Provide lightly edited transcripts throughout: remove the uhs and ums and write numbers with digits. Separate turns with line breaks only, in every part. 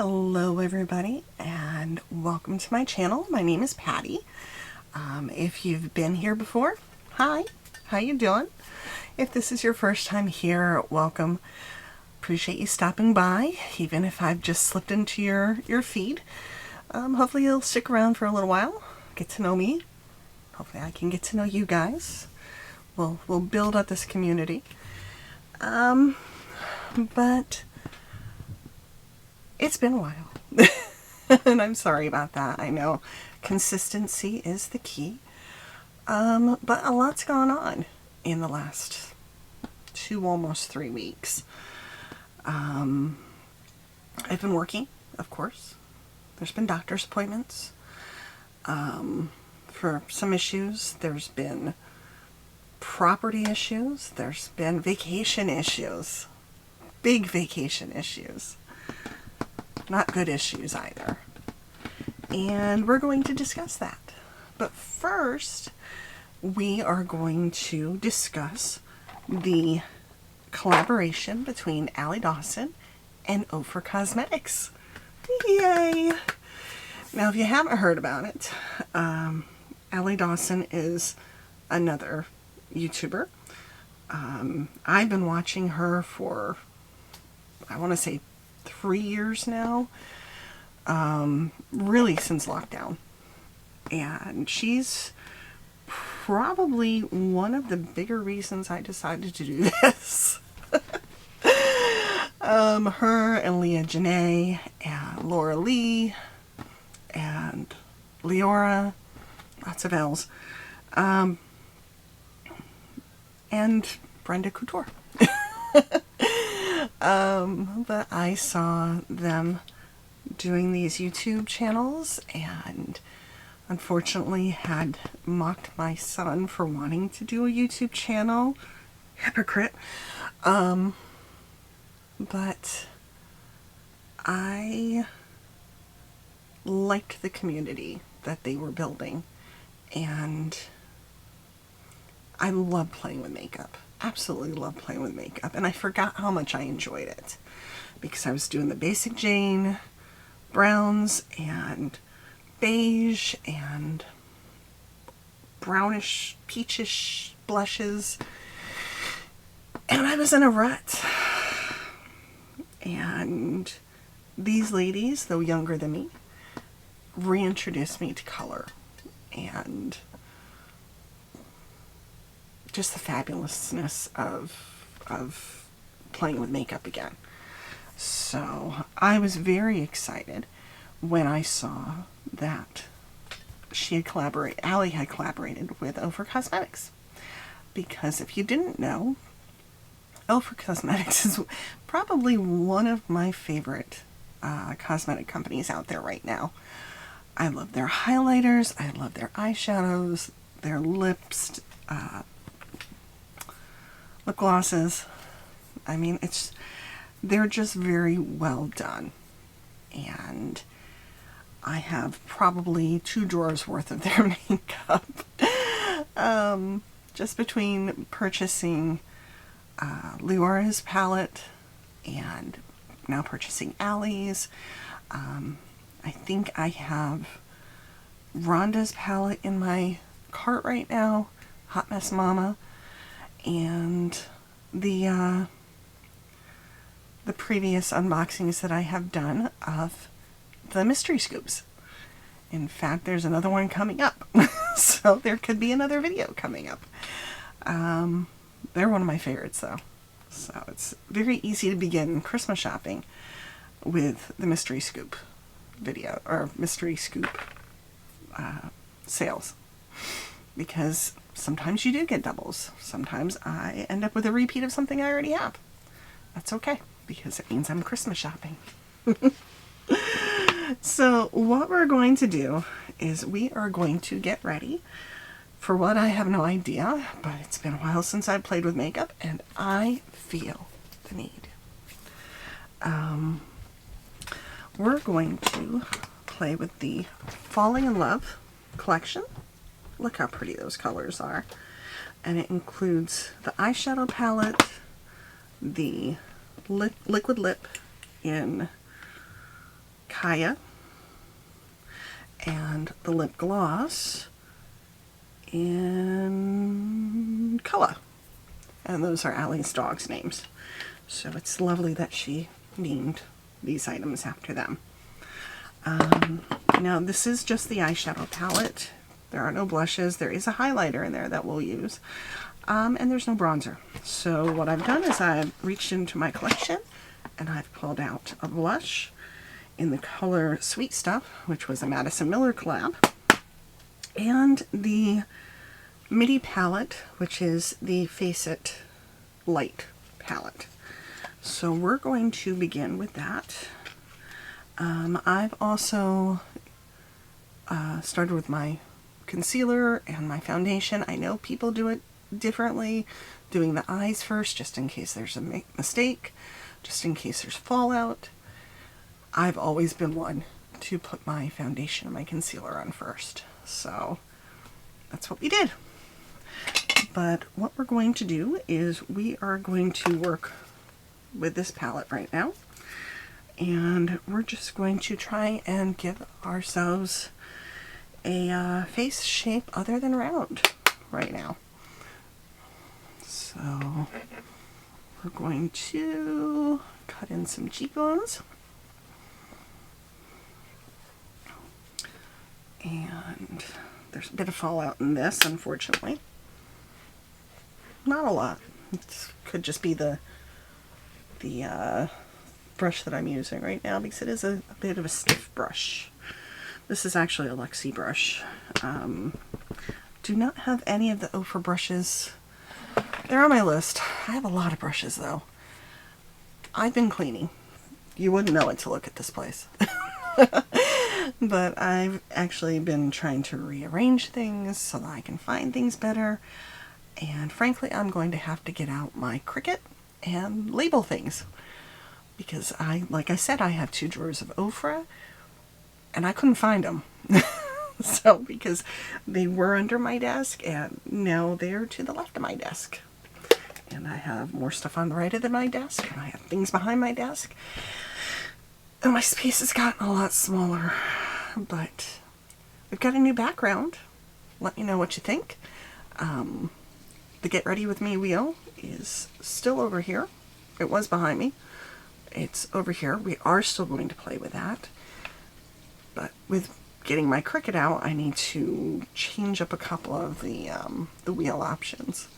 Hello everybody and welcome to my channel. My name is Patty. If you've been here before, hi, how you doing? If this is your first time here, welcome. Appreciate you stopping by, even if I've just slipped into your feed. Hopefully you'll stick around for a little while, get to know me. Hopefully I can get to know you guys. We'll build up this community. But it's been a while. And I'm sorry about that. I know consistency is the key. But a lot's gone on in the last almost 3 weeks. I've been working, of course. There's been doctor's appointments for some issues. There's been property issues. There's been vacation issues. Big vacation issues. Not good issues either. And we're going to discuss that. But first, we are going to discuss the collaboration between Allie Dawson and Ofra Cosmetics. Yay! Now, if you haven't heard about it, Allie Dawson is another YouTuber. I've been watching her for, I want to say, 3 years now, really since lockdown, and she's probably one of the bigger reasons I decided to do this. Her and Leah Janae and Laura Lee and Leora, lots of L's, and Brenda Couture. But I saw them doing these YouTube channels and unfortunately had mocked my son for wanting to do a YouTube channel. Hypocrite. But I liked the community that they were building, and I love playing with makeup. Absolutely love playing with makeup, and I forgot how much I enjoyed it because I was doing the basic Jane browns and beige and brownish peachish blushes, and I was in a rut. And these ladies, though younger than me, reintroduced me to color and just the fabulousness of playing with makeup again. So I was very excited when I saw that Allie had collaborated with Ofra Cosmetics. Because if you didn't know, Ofra Cosmetics is probably one of my favorite cosmetic companies out there right now. I love their highlighters, I love their eyeshadows, their lips, lip glosses. I mean, they're just very well done. And I have probably 2 drawers worth of their makeup. Just between purchasing Leora's palette and now purchasing Allie's. I think I have Rhonda's palette in my cart right now, Hot Mess Mama, and the previous unboxings that I have done of the mystery scoops. In fact, there's another one coming up, so there could be another video coming up. They're one of my favorites, though. So it's very easy to begin Christmas shopping with the mystery scoop video, or mystery scoop sales. Because sometimes you do get doubles. Sometimes I end up with a repeat of something I already have. That's okay, because it means I'm Christmas shopping. So what we're going to do is we are going to get ready for what I have no idea, but it's been a while since I've played with makeup, and I feel the need. We're going to play with the Falling in Love collection. Look how pretty those colors are. And it includes the eyeshadow palette, the liquid lip in Kaya, and the lip gloss in Koa. And those are Allie's dog's names. So it's lovely that she named these items after them. Now this is just the eyeshadow palette. There are no blushes. There is a highlighter in there that we'll use. And there's no bronzer. So what I've done is I've reached into my collection and I've pulled out a blush in the color Sweet Stuff, which was a Madison Miller collab, and the Midi palette, which is the Face It Light palette. So we're going to begin with that. I've also started with my concealer and my foundation. I know people do it differently, doing the eyes first, just in case there's a mistake, just in case there's fallout. I've always been one to put my foundation and my concealer on first. So that's what we did. But what we're going to do is we are going to work with this palette right now. And we're just going to try and give ourselves a face shape other than round right now. So we're going to cut in some cheekbones. And there's a bit of fallout in this, unfortunately. Not a lot. It could just be the brush that I'm using right now, because it is a bit of a stiff brush. This is actually a Luxie brush. Do not have any of the Ofra brushes. They're on my list. I have a lot of brushes though. I've been cleaning. You wouldn't know it to look at this place. But I've actually been trying to rearrange things so that I can find things better. And frankly, I'm going to have to get out my Cricut and label things. Because like I said, I have 2 drawers of Ofra and I couldn't find them. So, because they were under my desk and now they're to the left of my desk. And I have more stuff on the right of my desk and I have things behind my desk. And my space has gotten a lot smaller. But we've got a new background. Let me know what you think. The Get Ready With Me wheel is still over here. It was behind me. It's over here. We are still going to play with that. But with getting my Cricut out, I need to change up a couple of the wheel options.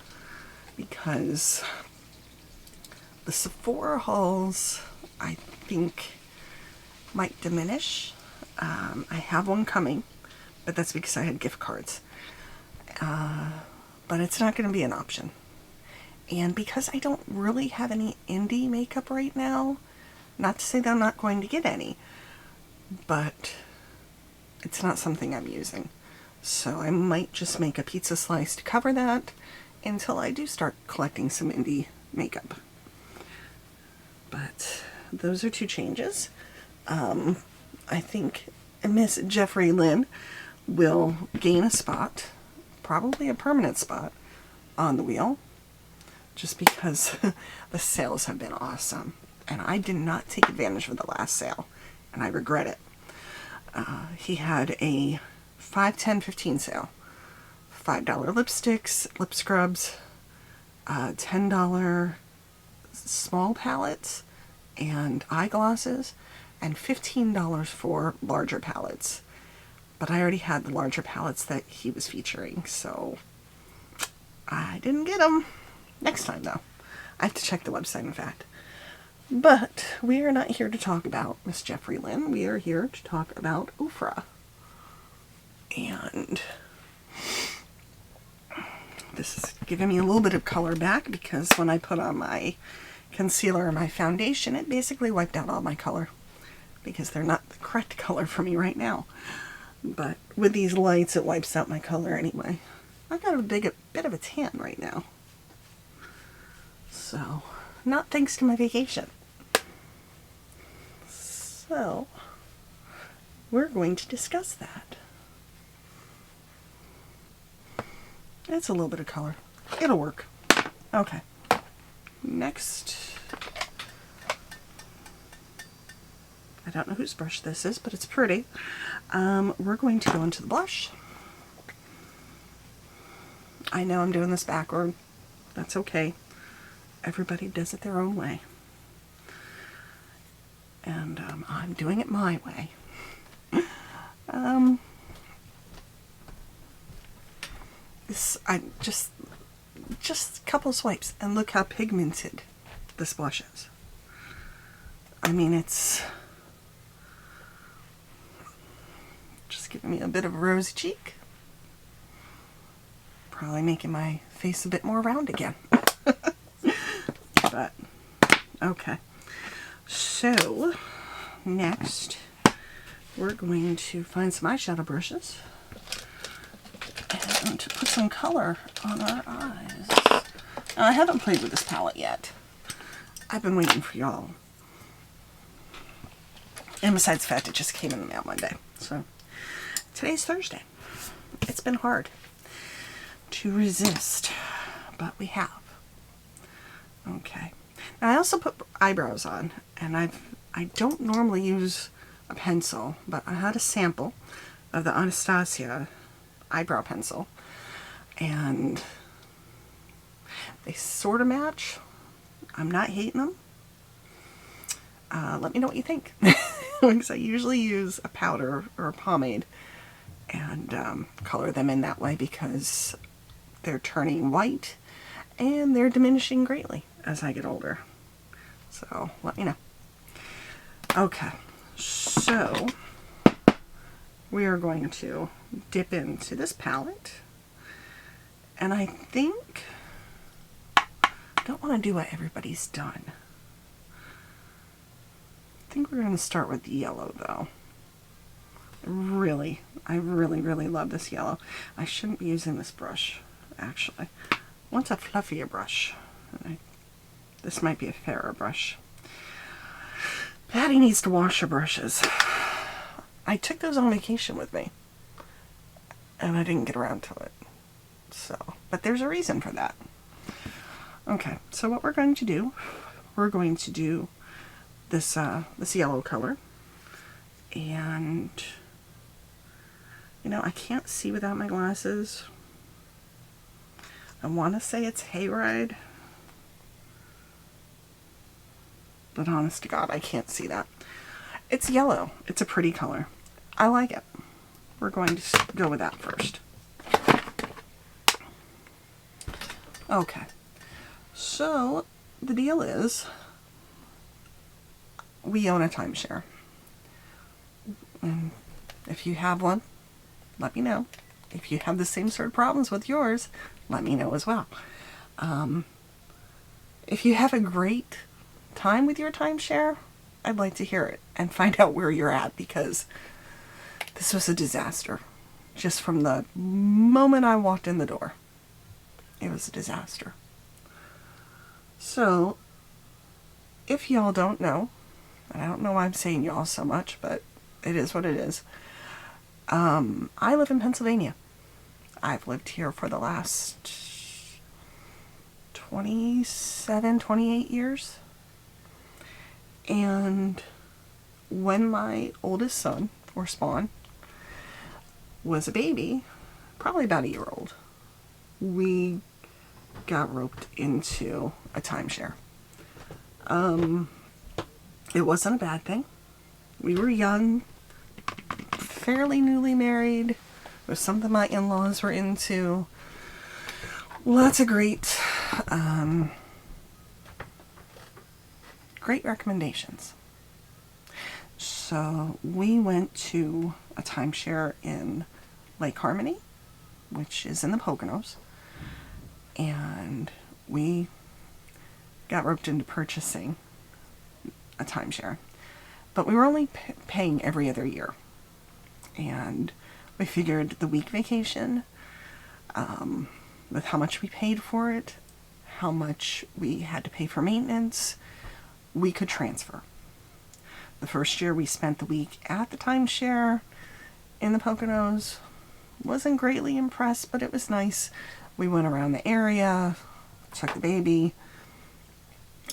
Because the Sephora hauls, I think, might diminish. I have one coming, but that's because I had gift cards. But it's not going to be an option. And because I don't really have any indie makeup right now, not to say that I'm not going to get any, but it's not something I'm using. So I might just make a pizza slice to cover that until I do start collecting some indie makeup. But those are 2 changes. I think Miss Jeffrey Lynn will gain a spot, probably a permanent spot, on the wheel, just because the sales have been awesome. And I did not take advantage of the last sale, and I regret it. He had a 5, 10, 15 sale. $5 lipsticks, lip scrubs, $10 small palettes and eyeglasses, and $15 for larger palettes. But I already had the larger palettes that he was featuring, so I didn't get them. Next time, though. I have to check the website, in fact. But we are not here to talk about Miss Jeffrey Lynn. We are here to talk about Ofra. And this is giving me a little bit of color back, because when I put on my concealer and my foundation, it basically wiped out all my color, because they're not the correct color for me right now. But with these lights, it wipes out my color anyway. I've got a bit of a tan right now. So, not thanks to my vacation. So, we're going to discuss that. It's a little bit of color. It'll work. Okay. Next, I don't know whose brush this is, but it's pretty. We're going to go into the blush. I know I'm doing this backward. That's okay. Everybody does it their own way. And I'm doing it my way. I just a couple swipes, and look how pigmented this blush is. I mean, it's just giving me a bit of a rosy cheek. Probably making my face a bit more round again. But, okay. So, next, we're going to find some eyeshadow brushes and to put some color on our eyes. Now, I haven't played with this palette yet. I've been waiting for y'all. And besides the fact it just came in the mail Monday. So, today's Thursday. It's been hard to resist, but we have. Okay. Now, I also put eyebrows on, and I don't normally use a pencil, but I had a sample of the Anastasia eyebrow pencil, and they sort of match. I'm not hating them. Let me know what you think. Because I usually use a powder or a pomade and color them in that way because they're turning white and they're diminishing greatly as I get older. So let me know. Okay, so we are going to dip into this palette, and I think I don't want to do what everybody's done. I think we're going to start with the yellow though. I really love this yellow. I shouldn't be using this brush, actually. I want a fluffier brush. This might be a fairer brush. Patty needs to wash her brushes. I took those on vacation with me, and I didn't get around to it. So, but there's a reason for that. Okay, so what we're going to do, this this yellow color, and you know, I can't see without my glasses. I want to say it's Hayride, but honest to God, I can't see that. It's yellow. It's a pretty color. I like it. We're going to go with that first. Okay. So, the deal is, we own a timeshare. And if you have one, let me know. If you have the same sort of problems with yours, let me know as well. If you have a great time with your timeshare, I'd like to hear it and find out where you're at, because this was a disaster. Just from the moment I walked in the door, it was a disaster. So, if y'all don't know, and I don't know why I'm saying y'all so much, but it is what it is. I live in Pennsylvania. I've lived here for the last 27, 28 years. And when my oldest son, or Spawn, was a baby, probably about a year old, we got roped into a timeshare. It wasn't a bad thing. We were young, fairly newly married. It was something my in-laws were into. Lots of great recommendations. So we went to a timeshare in Lake Harmony, which is in the Poconos, and we got roped into purchasing a timeshare. But we were only paying every other year. And we figured the week vacation, with how much we paid for it, how much we had to pay for maintenance, we could transfer. The first year we spent the week at the timeshare in the Poconos. Wasn't greatly impressed, but it was nice. We went around the area, took the baby,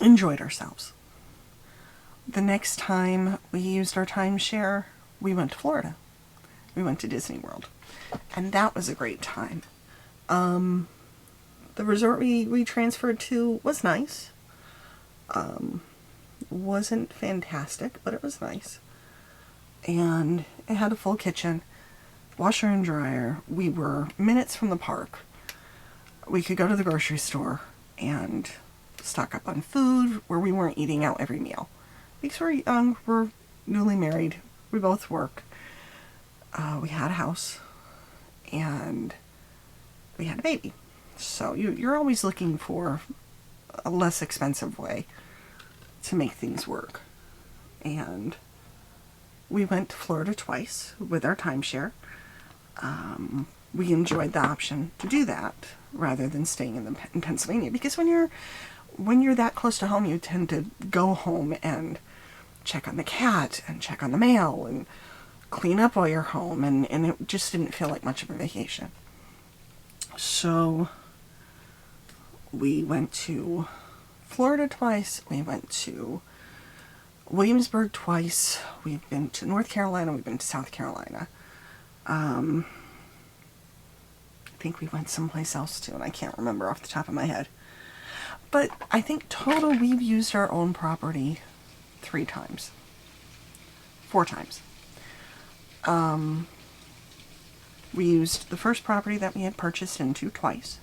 enjoyed ourselves. The next time we used our timeshare, we went to Florida. We went to Disney World. And that was a great time. The resort we transferred to was nice. Wasn't fantastic, but it was nice. And it had a full kitchen, washer and dryer. We were minutes from the park. We could go to the grocery store and stock up on food where we weren't eating out every meal. Because we're young, we're newly married, we both work. We had a house, and we had a baby. So you're always looking for a less expensive way to make things work. And we went to Florida twice with our timeshare. We enjoyed the option to do that rather than staying in Pennsylvania, because when you're that close to home, you tend to go home and check on the cat and check on the mail and clean up while you're home, and it just didn't feel like much of a vacation. So we went to Florida twice. We went to Williamsburg twice. We've been to North Carolina. We've been to South Carolina. I think we went someplace else too, and I can't remember off the top of my head. But I think total we've used our own property 4 times. We used the first property that we had purchased into twice.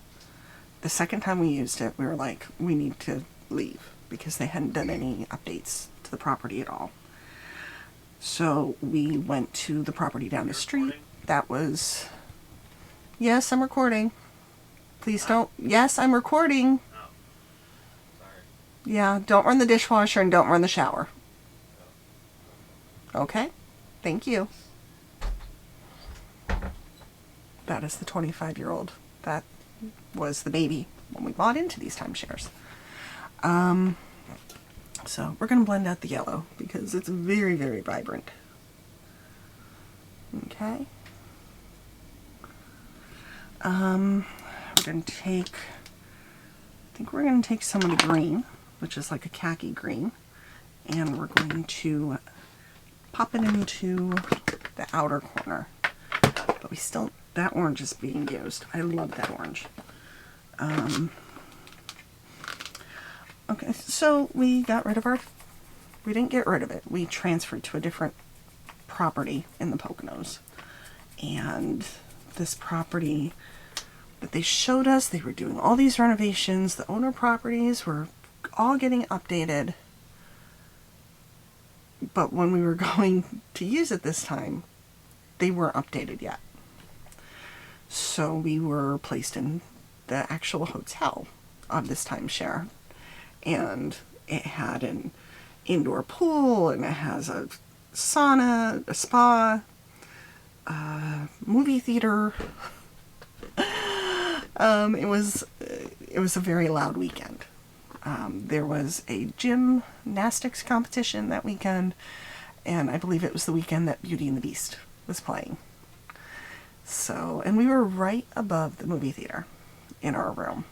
The second time we used it, we were like, we need to leave because they hadn't done any updates to the property at all. So we went to the property down the street. That was... Yes, I'm recording. Please don't... Yes, I'm recording.
Oh. Sorry.
Yeah, don't run the dishwasher and don't run the shower. Okay? Thank you. That is the 25-year-old. That was the baby when we bought into these timeshares. So we're going to blend out the yellow because it's very, very vibrant. Okay. We're going to take... I think we're going to take some of the green, which is like a khaki green, and we're going to pop it into the outer corner. But we still... That orange is being used. I love that orange. Okay, so we got rid of our... We didn't get rid of it. We transferred to a different property in the Poconos. And this property that they showed us, they were doing all these renovations. The owner properties were all getting updated. But when we were going to use it this time, they weren't updated yet. So we were placed in the actual hotel of this timeshare. And it had an indoor pool, and it has a sauna, a spa, movie theater. It was a very loud weekend. There was a gymnastics competition that weekend, and I believe it was the weekend that Beauty and the Beast was playing. So, and we were right above the movie theater in our room.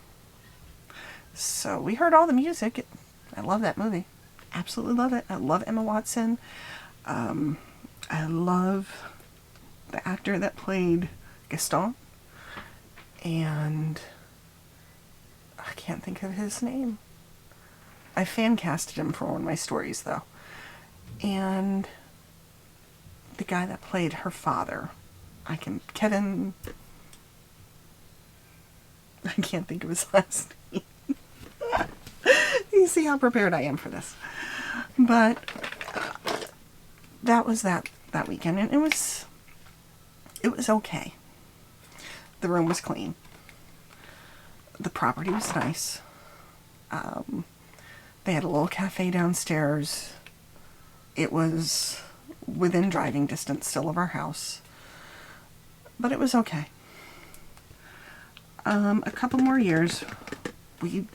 So we heard all the music. I love that movie. Absolutely love it. I love Emma Watson. I love the actor that played Gaston. And I can't think of his name. I fan casted him for one of my stories, though. And the guy that played her father, Kevin... I can't think of his last name. You see how prepared I am for this. But that was that weekend, and it was okay. The room was clean. The property was nice. They had a little cafe downstairs. It was within driving distance still of our house. But it was okay. A couple more years, we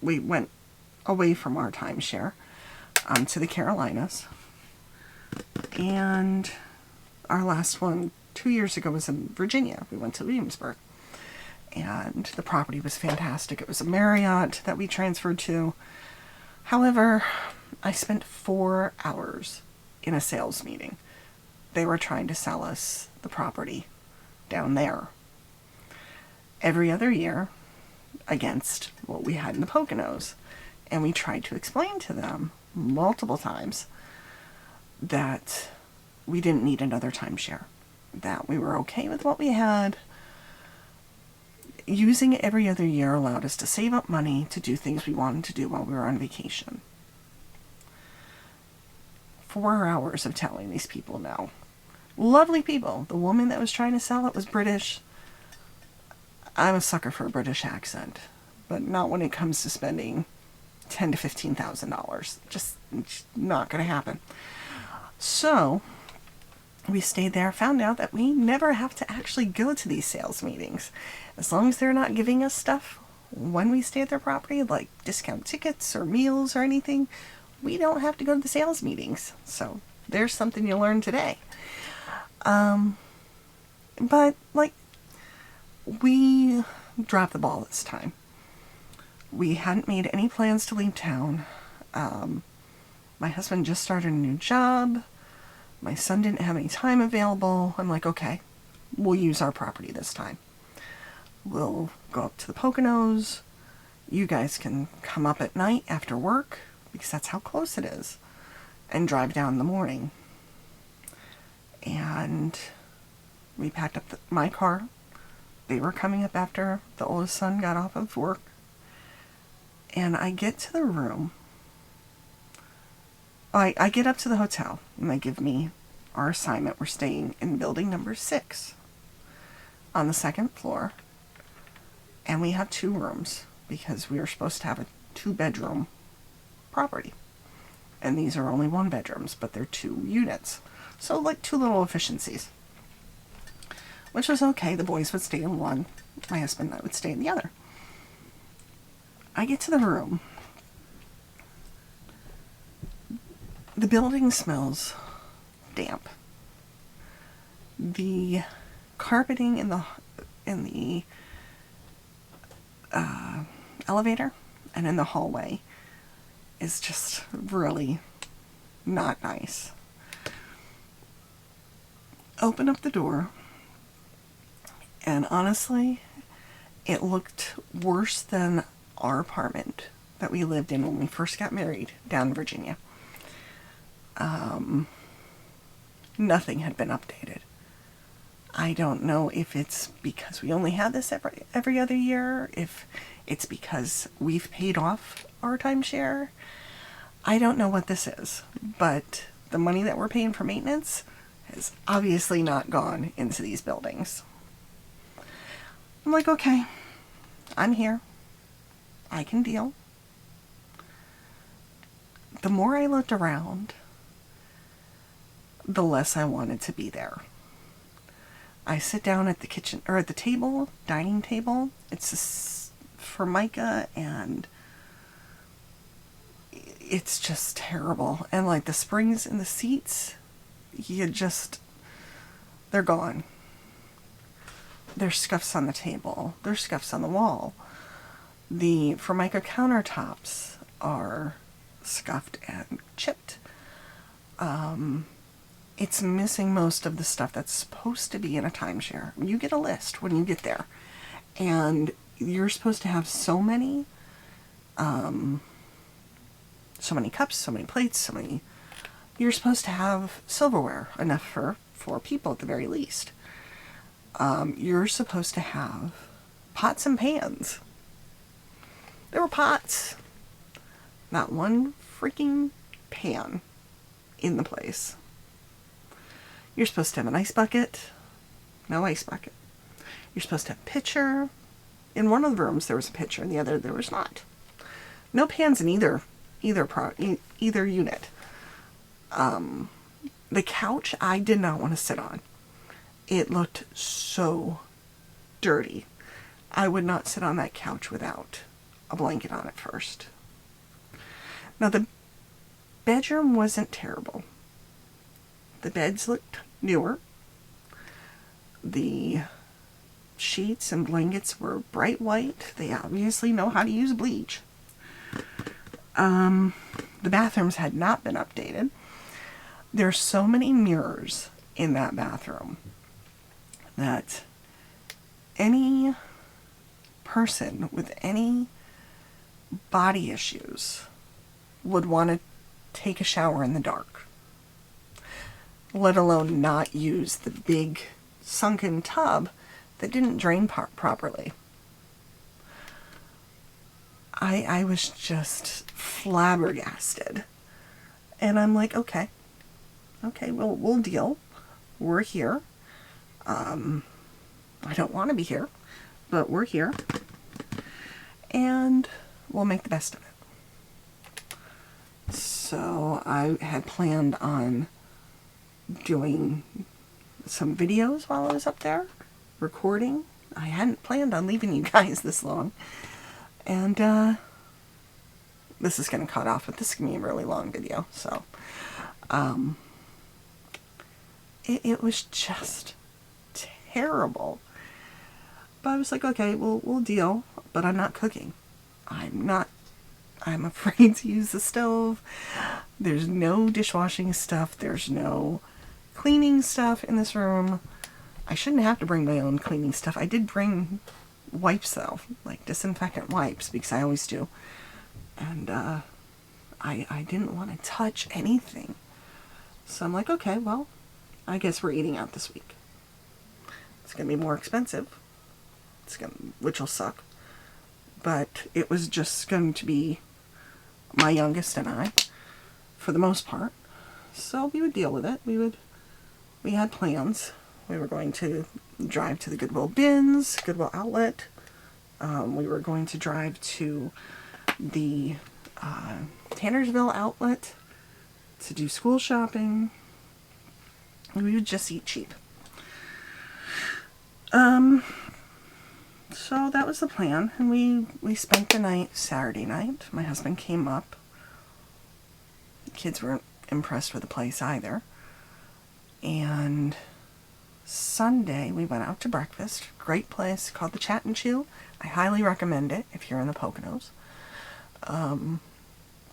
went away from our timeshare to the Carolinas. And our last one 2 years ago was in Virginia. We went to Williamsburg. And the property was fantastic. It was a Marriott that we transferred to. However, I spent 4 hours in a sales meeting. They were trying to sell us the property down there. Every other year, against what we had in the Poconos. And we tried to explain to them multiple times that we didn't need another timeshare, that we were okay with what we had. Using it every other year allowed us to save up money to do things we wanted to do while we were on vacation. 4 hours of telling these people no. Lovely people. The woman that was trying to sell it was British. I'm a sucker for a British accent, but not when it comes to spending $10,000 to $15,000. Just not going to happen. So we stayed there, found out that we never have to actually go to these sales meetings. As long as they're not giving us stuff when we stay at their property, like discount tickets or meals or anything, we don't have to go to the sales meetings. So there's something you learned today. But like, we dropped the ball this time. We hadn't made any plans to leave town. My husband just started a new job. My son didn't have any time available. I'm like, okay, we'll use our property this time. We'll go up to the Poconos. You guys can come up at night after work, because that's how close it is, and drive down in the morning. And we packed up my car. They were coming up after the oldest son got off of work. And I get to the room. I get up to the hotel, and they give me our assignment. We're staying in building number 6 on the 2nd floor. And we have 2 rooms, because we were supposed to have a 2-bedroom property. And these are only 1 bedrooms, but they're 2 units. So like 2 little efficiencies. Which was okay. The boys would stay in one. My husband and I would stay in the other. I get to the room. The building smells damp. The carpeting in the elevator and in the hallway is just really not nice. Open up the door, and honestly, it looked worse than our apartment that we lived in when we first got married down in Virginia. Nothing had been updated. I don't know if it's because we only had this every other year, if it's because we've paid off our timeshare. I don't know what this is, but the money that we're paying for maintenance has obviously not gone into these buildings. I'm like, okay, I'm here. I can deal. The more I looked around, the less I wanted to be there. I sit down at the kitchen, or at the table, dining table. It's Formica, and it's just terrible. And like the springs in the seats, they're gone. There's scuffs on the table. There's scuffs on the wall. The Formica countertops are scuffed and chipped. It's missing most of the stuff that's supposed to be in a timeshare. You get a list when you get there, and you're supposed to have so many cups, so many plates, you're supposed to have silverware, enough for 4 people at the very least. You're supposed to have pots and pans. There were pots. Not one freaking pan in the place. You're supposed to have an ice bucket. No ice bucket. You're supposed to have a pitcher. In one of the rooms there was a pitcher, in the other there was not. No pans in either unit. The couch I did not want to sit on. It looked so dirty. I would not sit on that couch without a blanket on it first. Now the bedroom wasn't terrible. The beds looked newer. The sheets and blankets were bright white. They obviously know how to use bleach. The bathrooms had not been updated. There's so many mirrors in that bathroom that any person with any body issues would want to take a shower in the dark, let alone not use the big sunken tub that didn't drain properly. I was just flabbergasted. And I'm like, okay, well, we'll deal. We're here. I don't want to be here, but we're here. And we'll make the best of it. So I had planned on doing some videos while I was up there, recording. I hadn't planned on leaving you guys this long. And this is going to cut off, but this is going to be a really long video. So it was just terrible. But I was like, okay, we'll deal. But I'm not cooking. I'm afraid to use the stove. There's no dishwashing stuff. There's no cleaning stuff in this room. I shouldn't have to bring my own cleaning stuff. I did bring wipes though, like disinfectant wipes, because I always do. And I didn't want to touch anything. So I'm like, okay, well, I guess we're eating out this week. It's going to be more expensive. Which will suck. But it was just going to be my youngest and I, for the most part. So we would deal with it. We had plans. We were going to drive to the Goodwill outlet. We were going to drive to the Tannersville outlet to do school shopping. We would just eat cheap. So that was the plan, and we spent the night Saturday night. My husband came up. The kids weren't impressed with the place either. And Sunday we went out to breakfast. Great place called the Chat and Chew. I highly recommend it if you're in the Poconos.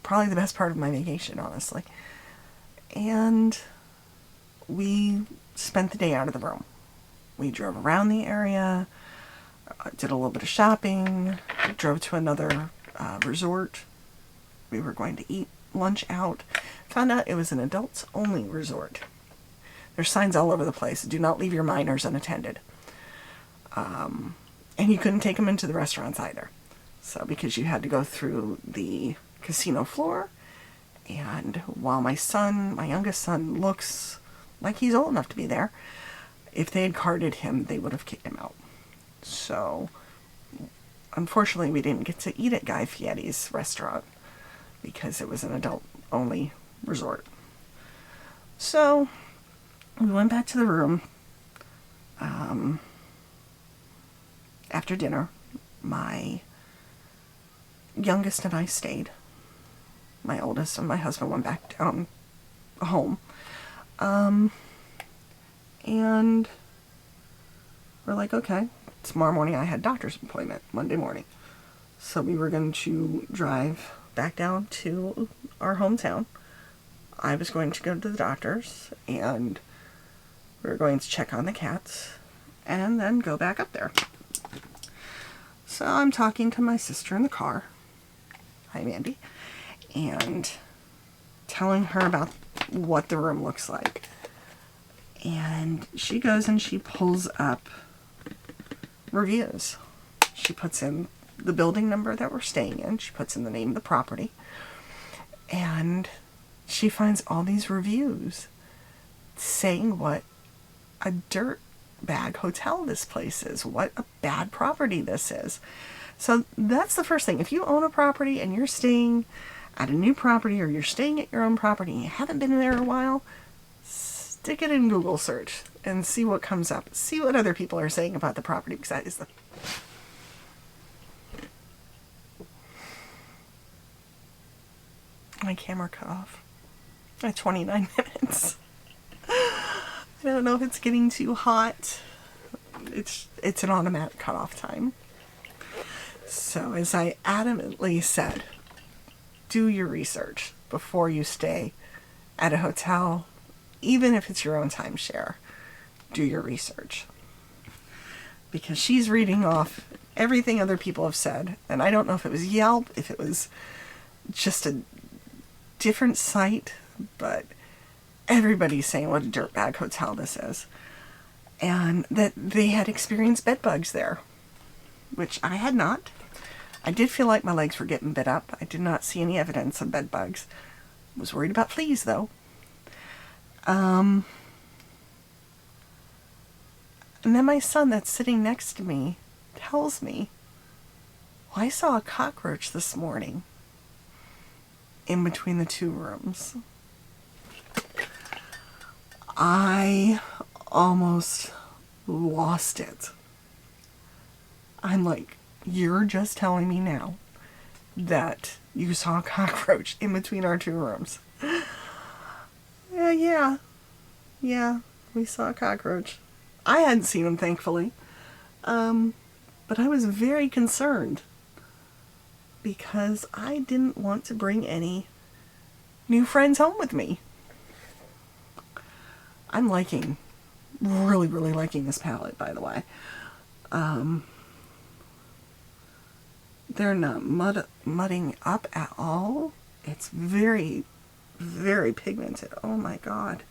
Probably the best part of my vacation, honestly. And we spent the day out of the room. We drove around the area, did a little bit of shopping, drove to another resort. We were going to eat lunch out. Found out it was an adults-only resort. There's signs all over the place. Do not leave your minors unattended. And you couldn't take them into the restaurants either. So, because you had to go through the casino floor. And while my youngest son looks like he's old enough to be there, if they had carded him, they would have kicked him out. So, unfortunately, we didn't get to eat at Guy Fieri's restaurant because it was an adult-only resort. So, we went back to the room. After dinner, my youngest and I stayed. My oldest and my husband went back down home. And we're like, okay, tomorrow morning I had a doctor's appointment, Monday morning. So we were going to drive back down to our hometown. I was going to go to the doctor's, and we were going to check on the cats, and then go back up there. So I'm talking to my sister in the car. Hi, Mandy. And telling her about what the room looks like. And she goes and she pulls up reviews. She puts in the building number that we're staying in. She puts in the name of the property. And she finds all these reviews saying what a dirt bag hotel this place is. What a bad property this is. So that's the first thing. If you own a property and you're staying at a new property, or you're staying at your own property and you haven't been there in a while, stick it in Google search and see what comes up. See what other people are saying about the property, because that is the... My camera cut off at 29 minutes. I don't know if it's getting too hot. It's an automatic cutoff time. So as I adamantly said, do your research before you stay at a hotel, even if it's your own timeshare. Do your research. Because she's reading off everything other people have said, and I don't know if it was Yelp, if it was just a different site, but everybody's saying what a dirtbag hotel this is. And that they had experienced bed bugs there, which I had not. I did feel like my legs were getting bit up. I did not see any evidence of bed bugs. Was worried about fleas, though. And then my son that's sitting next to me tells me, well, I saw a cockroach this morning in between the two rooms. I almost lost it. I'm like, you're just telling me now that you saw a cockroach in between our two rooms. Yeah, we saw a cockroach. I hadn't seen him, thankfully. But I was very concerned because I didn't want to bring any new friends home with me. I'm really liking this palette, by the way. They're not mudding up at all. It's very, very pigmented. Oh my God.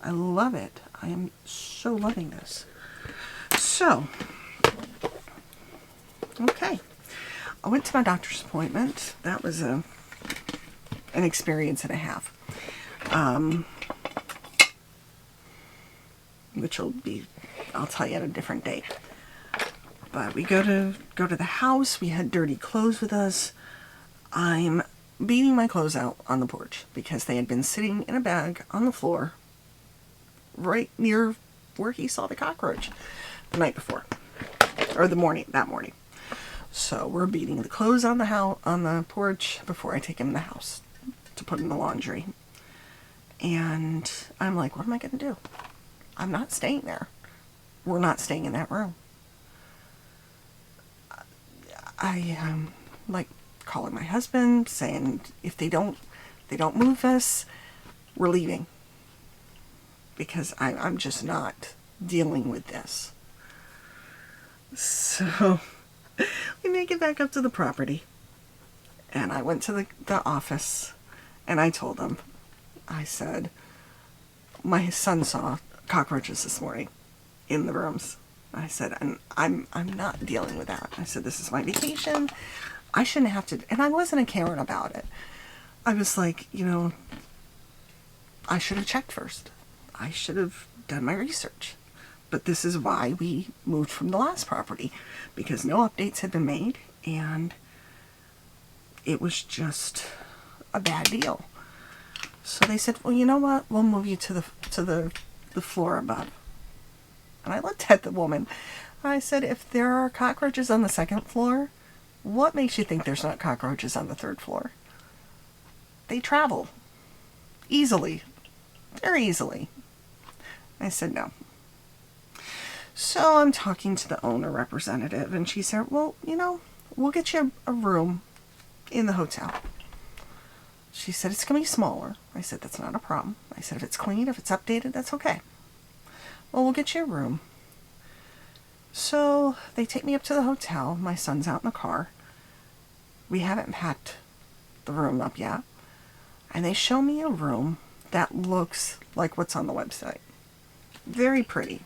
I love it. I am so loving this. So, okay. I went to my doctor's appointment. That was an experience and a half. Which I'll tell you at a different date. But we go to the house. We had dirty clothes with us. I'm beating my clothes out on the porch because they had been sitting in a bag on the floor right near where he saw the cockroach the night before, or that morning. So we're beating the clothes on the porch before I take him in the house to put in the laundry. And I'm like, what am I going to do? I'm not staying there. We're not staying in that room. I am like calling my husband, saying if they don't move us, we're leaving. Because I'm just not dealing with this. So we make it back up to the property. And I went to the office and I told them, I said, my son saw cockroaches this morning in the rooms. I said, and I'm not dealing with that. I said, this is my vacation. I shouldn't have to, and I wasn't a Karen about it. I was like, I should have checked first. I should have done my research. But this is why we moved from the last property, because no updates had been made, and it was just a bad deal. So they said, well, you know what? We'll move you to the floor above. And I looked at the woman. I said, if there are cockroaches on the second floor, what makes you think there's not cockroaches on the third floor? They travel easily, very easily. I said, no. So I'm talking to the owner representative, and she said, well, we'll get you a room in the hotel. She said, it's going to be smaller. I said, that's not a problem. I said, if it's clean, if it's updated, that's okay. Well, we'll get you a room. So they take me up to the hotel. My son's out in the car. We haven't packed the room up yet. And they show me a room that looks like what's on the website. Very pretty.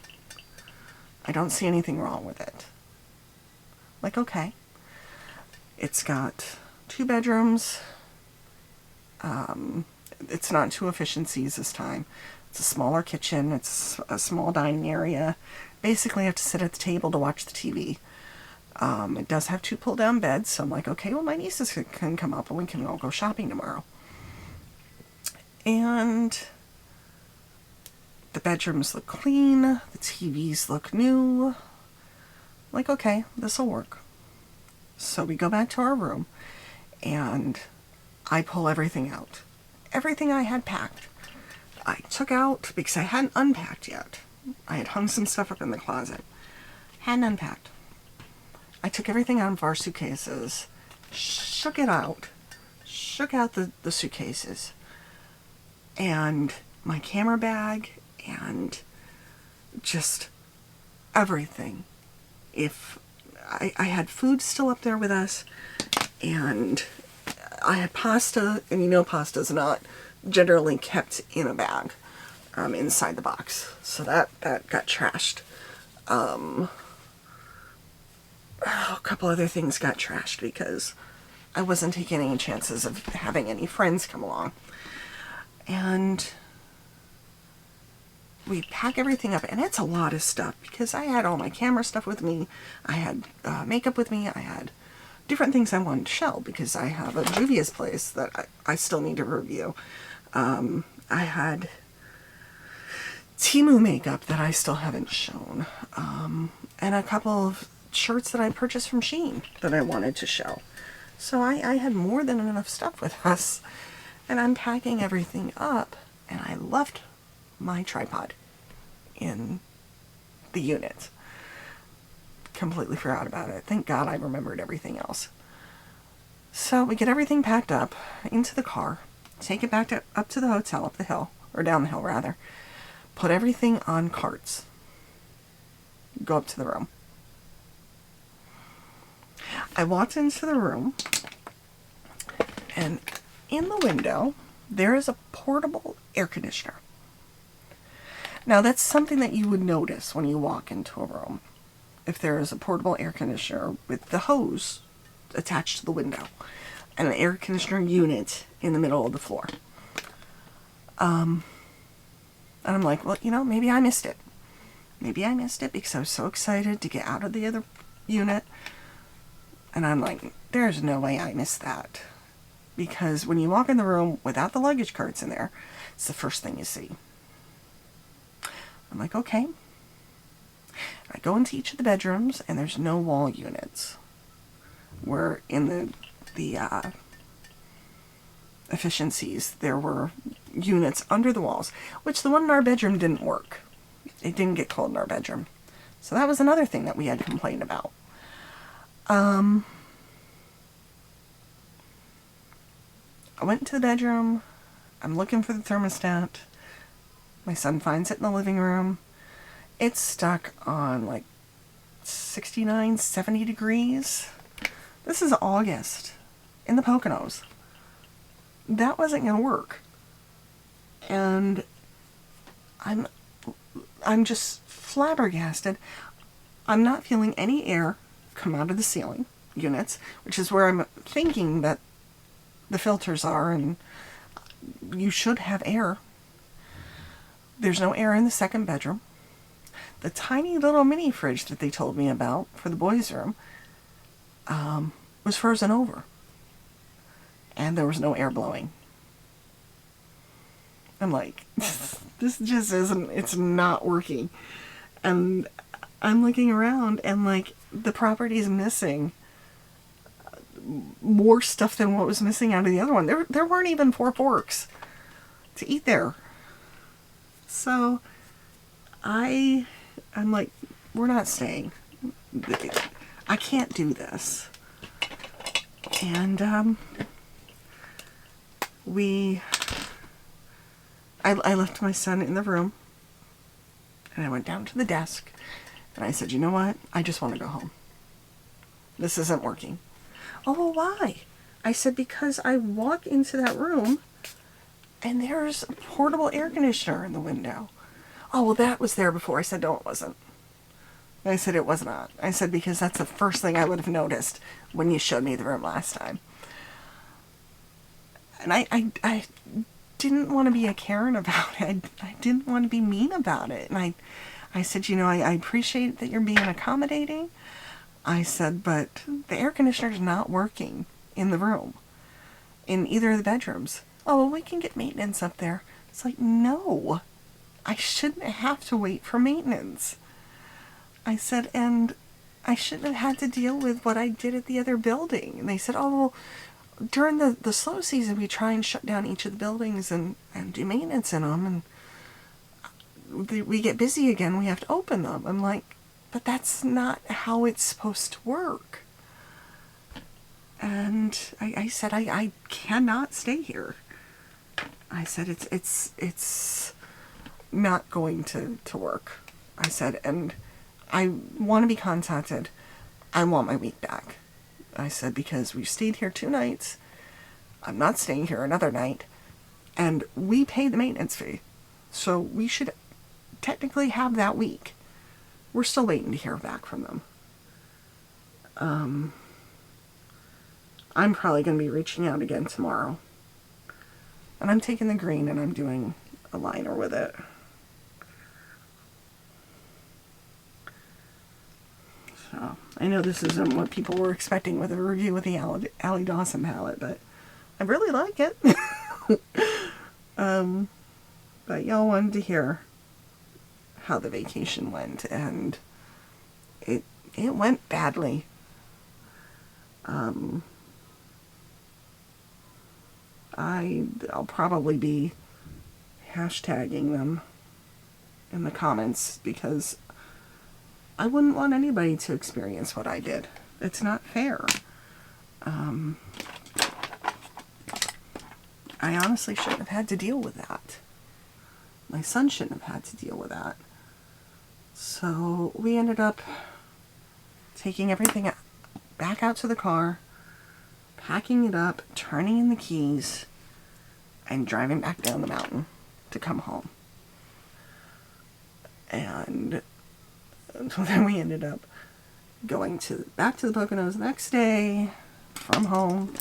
I don't see anything wrong with it. Like, okay. It's got 2 bedrooms. It's not 2 efficiencies this time. It's a smaller kitchen. It's a small dining area. Basically, I have to sit at the table to watch the TV. It does have 2 pull-down beds, so I'm like, okay, well, my nieces can come up and we can all go shopping tomorrow. And the bedrooms look clean. The TVs look new. Like, okay, this'll work. So we go back to our room, and I pull everything out. Everything I had packed, I took out because I hadn't unpacked yet. I had hung some stuff up in the closet. Hadn't unpacked. I took everything out of our suitcases, shook it out, shook out the suitcases and my camera bag and just everything. If I had food still up there with us, and I had pasta, and you know pasta's not generally kept in a bag inside the box. So that got trashed. A couple other things got trashed because I wasn't taking any chances of having any friends come along. And we pack everything up, and it's a lot of stuff because I had all my camera stuff with me. I had makeup with me. I had different things I wanted to show because I have a Juvia's Place that I still need to review. I had Temu makeup that I still haven't shown. And a couple of shirts that I purchased from Shein that I wanted to show. So I had more than enough stuff with us. And I'm packing everything up, and I left my tripod in the unit. Completely forgot about it. Thank God I remembered everything else. So we get everything packed up into the car, take it back up to the hotel, up the hill, or down the hill rather, put everything on carts, go up to the room. I walked into the room, and in the window, there is a portable air conditioner. Now, that's something that you would notice when you walk into a room. If there is a portable air conditioner with the hose attached to the window and an air conditioner unit in the middle of the floor. And I'm like, well, maybe I missed it. Maybe I missed it because I was so excited to get out of the other unit. And I'm like, there's no way I missed that. Because when you walk in the room without the luggage carts in there, it's the first thing you see. I'm like, okay. I go into each of the bedrooms, and there's no wall units. Where in the efficiencies, there were units under the walls, which the one in our bedroom didn't work. It didn't get cold in our bedroom. So that was another thing that we had complained about. I went into the bedroom. I'm looking for the thermostat. My son finds it in the living room. It's stuck on like 69, 70 degrees. This is August in the Poconos. That wasn't going to work. And I'm just flabbergasted. I'm not feeling any air come out of the ceiling units, which is where I'm thinking that the filters are, and you should have air. There's no air in the second bedroom. The tiny little mini fridge that they told me about for the boys' room was frozen over. And there was no air blowing. I'm like, this just isn't, it's not working. And I'm looking around, and like, the property's missing more stuff than what was missing out of the other one. There weren't even 4 forks to eat there. So I'm like, we're not staying. I can't do this. And I left my son in the room, and I went down to the desk, and I said, you know what? I just want to go home. This isn't working. Oh, well, why? I said, because I walk into that room, and there's a portable air conditioner in the window. Oh, well, that was there before. I said, no, it wasn't. I said, it was not. I said, because that's the first thing I would have noticed when you showed me the room last time. And I didn't want to be a Karen about it. I didn't want to be mean about it. And I said, I appreciate that you're being accommodating. I said, but the air conditioner's not working in the room, in either of the bedrooms. Oh, well, we can get maintenance up there. It's like, no, I shouldn't have to wait for maintenance. I said, and I shouldn't have had to deal with what I did at the other building. And they said, oh, well, during the slow season, we try and shut down each of the buildings and do maintenance in them. And we get busy again, we have to open them. I'm like, but that's not how it's supposed to work. And I said, I cannot stay here. I said, it's not going to work. I said, and I want to be contacted. I want my week back. I said, because we stayed here 2 nights. I'm not staying here another night. And we paid the maintenance fee. So we should technically have that week. We're still waiting to hear back from them. I'm probably going to be reaching out again tomorrow. And I'm taking the green and I'm doing a liner with it. So, I know this isn't what people were expecting with a review of the Allie Dawson palette, but I really like it. But y'all wanted to hear how the vacation went, and it went badly. I'll probably be hashtagging them in the comments because I wouldn't want anybody to experience what I did. It's not fair. I honestly shouldn't have had to deal with that. My son shouldn't have had to deal with that. So we ended up taking everything back out to the car, packing it up, turning in the keys, and driving back down the mountain to come home. And then we ended up going back to the Poconos the next day from home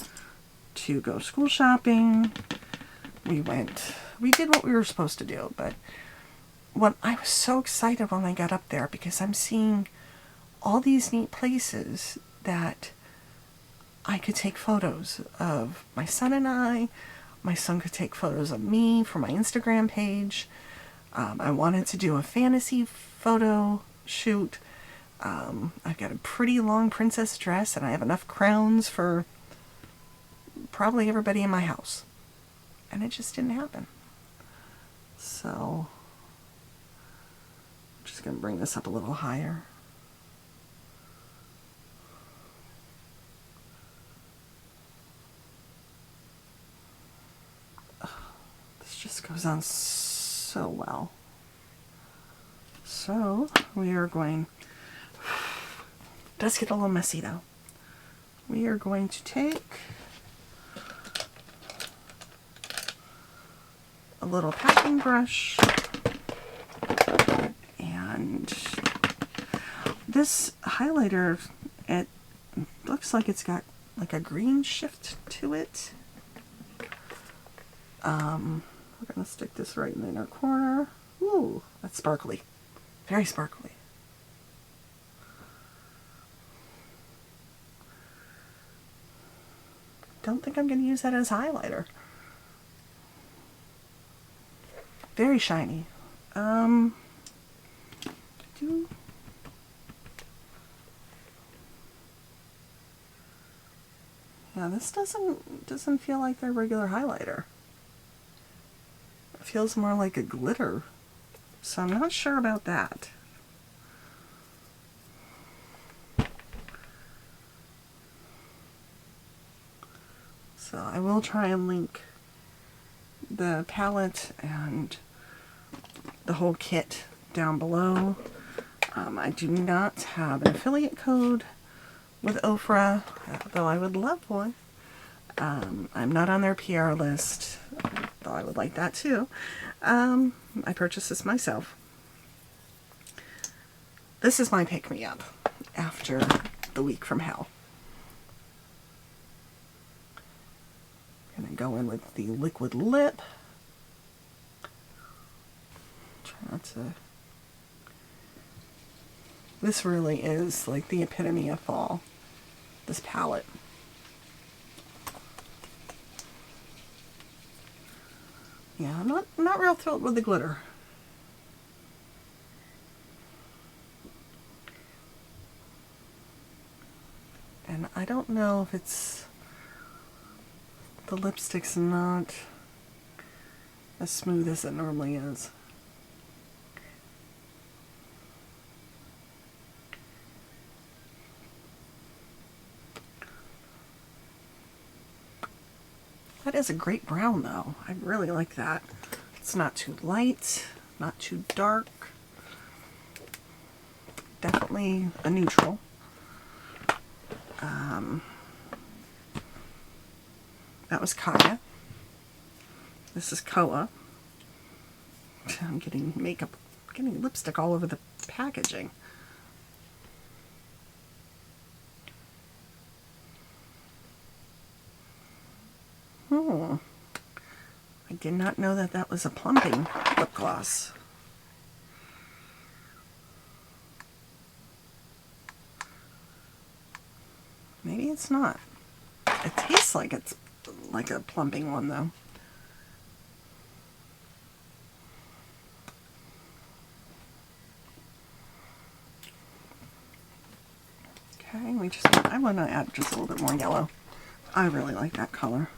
to go school shopping. We did what we were supposed to do, but I was so excited when I got up there because I'm seeing all these neat places that I could take photos of my son and I. My son could take photos of me for my Instagram page. I wanted to do a fantasy photo shoot. I've got a pretty long princess dress and I have enough crowns for probably everybody in my house. And it just didn't happen. So, I'm just going to bring this up a little higher. This just goes on so well. So, we are going... It does get a little messy though. We are going to take a little packing brush, and this highlighter, it looks like it's got like a green shift to it. We're going to stick this right in the inner corner. Ooh, that's sparkly. Very sparkly. Don't think I'm going to use that as highlighter. Very shiny. Yeah, this doesn't feel like their regular highlighter. It feels more like a glitter. So I'm not sure about that. So I will try and link the palette and the whole kit down below. I do not have an affiliate code with Ofra, though I would love one. I'm not on their PR list, though I would like that too. I purchased this myself. This is my pick-me-up after the week from hell. Gonna go in with the liquid lip. Try not to... This really is like the epitome of fall, this palette. Yeah, I'm not real thrilled with the glitter. And I don't know if it's... The lipstick's not as smooth as it normally is. That is a great brown though. I really like that. It's not too light, not too dark. Definitely a neutral. That was Kaya. This is Koa. I'm getting lipstick all over the packaging. I did not know that that was a plumping lip gloss. Maybe it's not. It tastes like it's like a plumping one though. Okay, I want to add just a little bit more yellow. I really like that color.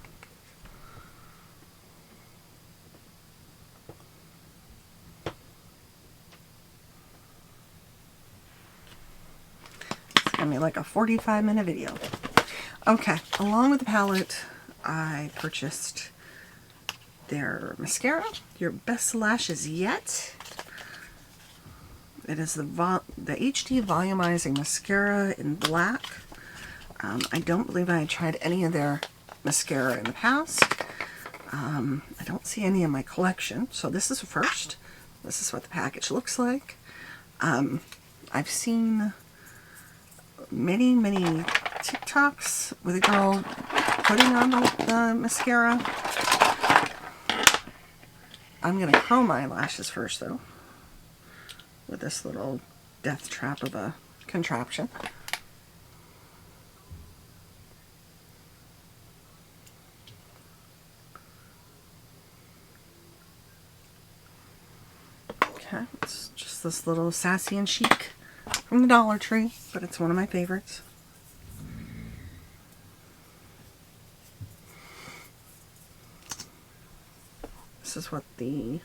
It's gonna be like a 45-minute video. Okay, along with the palette, I purchased their mascara, Your Best Lashes Yet. It is the HD Volumizing Mascara in black. I don't believe I had tried any of their mascara in the past. I don't see any in my collection, so this is a first. This is what the package looks like. I've seen many TikToks with a girl putting on the mascara. I'm going to curl my lashes first though, with this little death trap of a contraption. Okay, it's just this little Sassy and Chic from the Dollar Tree, but it's one of my favorites. This is what the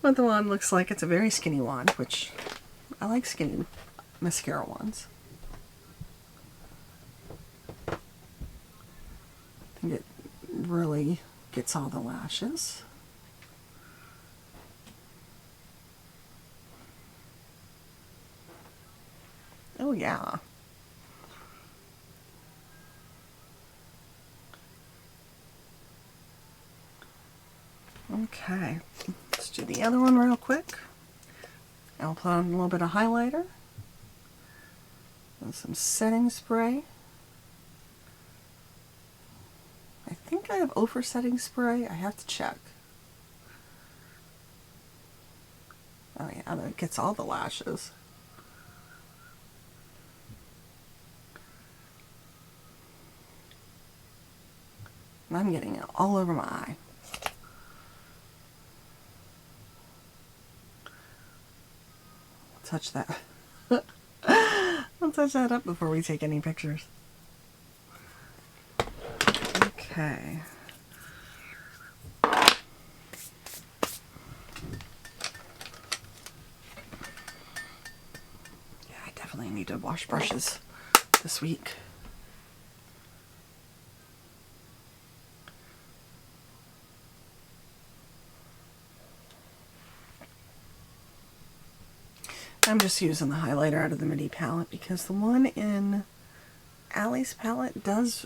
what the wand looks like. It's a very skinny wand, which I like skinny mascara wands. I think it really gets all the lashes. Oh yeah. Okay, let's do the other one real quick. I'll put on a little bit of highlighter and some setting spray. I think I have Ofra setting spray. I have to check. Oh yeah, that gets all the lashes. And I'm getting it all over my eye. Touch that. I'll touch that up before we take any pictures. Okay. Yeah, I definitely need to wash brushes this week. I'm just using the highlighter out of the mini palette because the one in Allie's palette does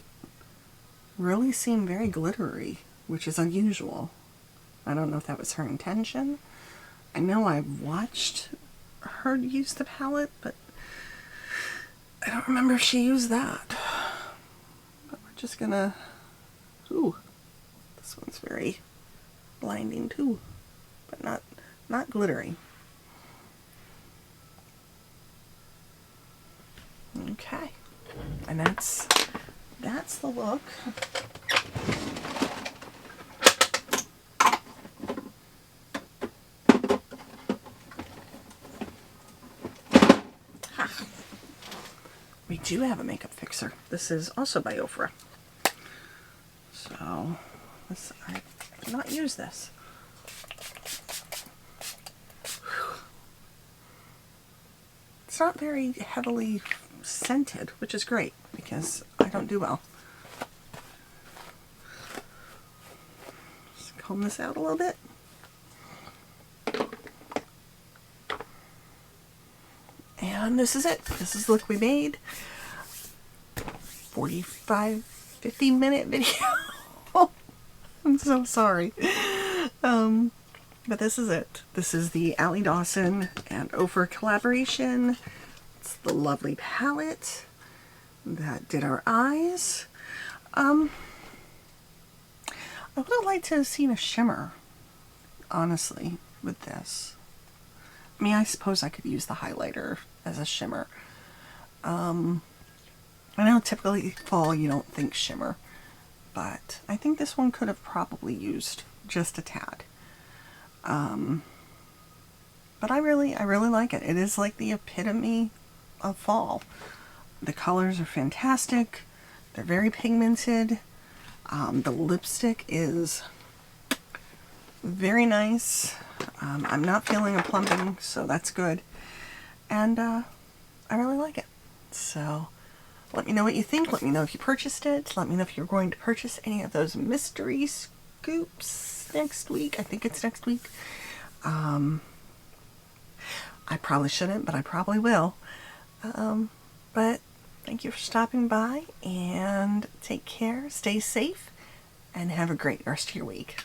really seem very glittery, which is unusual. I don't know if that was her intention. I know I've watched her use the palette, but I don't remember if she used that. But we're just gonna... Ooh, this one's very blinding too, but not glittery. Okay, and that's the look. We do have a makeup fixer. This is also by Ofra. So, I did not use this. It's not very heavily scented, which is great because I don't do well. Just comb this out a little bit. And this is it. This is the look we made. 45, 50-minute video. I'm so sorry. But this is it. This is the Allie, Dawson and Ofra collaboration. It's the lovely palette that did our eyes. I would have liked to have seen a shimmer, honestly, with this. I mean, I suppose I could use the highlighter as a shimmer. I know typically fall you don't think shimmer, but I think this one could have probably used just a tad. But I really like it. It is like the epitome of fall. The colors are fantastic. They're very pigmented. The lipstick is very nice. I'm not feeling a plumping, so that's good. And I really like it. So let me know what you think. Let me know if you purchased it. Let me know if you're going to purchase any of those mystery scoops next week. I think it's next week. I probably shouldn't, but I probably will. But thank you for stopping by, and take care, stay safe, and have a great rest of your week.